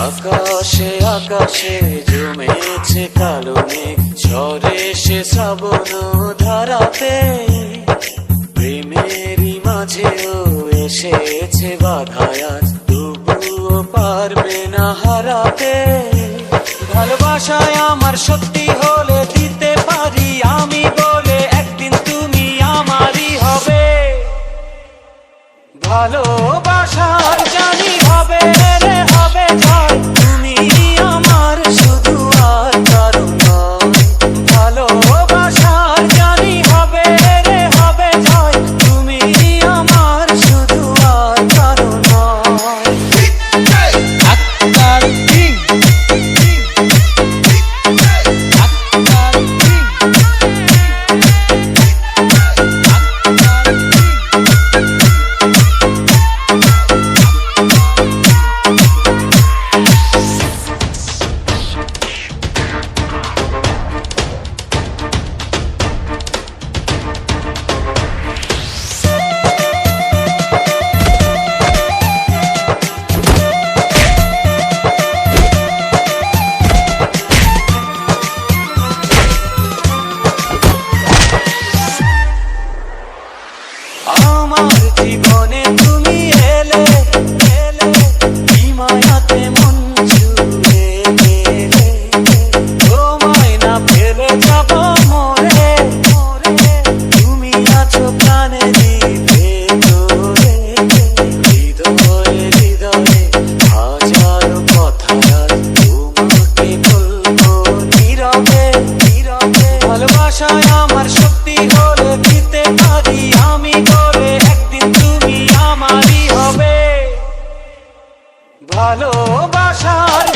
আকাশে আকাশে জমেছে কালো মেঘ, ঝরে সে শ্রাবণ ধারাতে। প্রেমেরই মাঝেও এসেছে বাধায় আজ, তবুও পারবে না হারাতে। ভালোবাসায় আমার সত্যি হলে দিতে পারি আমি বলে, একদিন তুমি আমারই হবে। ভালোবাসার জানি হবে রে হবে জয়, তুমি আমার শুধু আর কারো নয়। ভালোবাসার জানি হবে রে হবে জয়, তুমি আমার শুধু আর কারো নয়। আক্তার কিং, আক্তার কিং, আমার জীবনে তুমি এলে এলে, কি মায়াতে মন ছুঁয়ে গেলে। তোমায় না ফেলে যাব মরে মরে, তুমি আছো প্রাণেরই ভেতরে। হৃদয়ে হৃদয়ে হাজারো কথা আজ তোমাকে বলবো নীরবে নীরবে। ভালোবাসায় আমার শক্তি হলে দিতে পারি আমি বলে, একদিন তুমি আমারই হবে। ভালোবাসার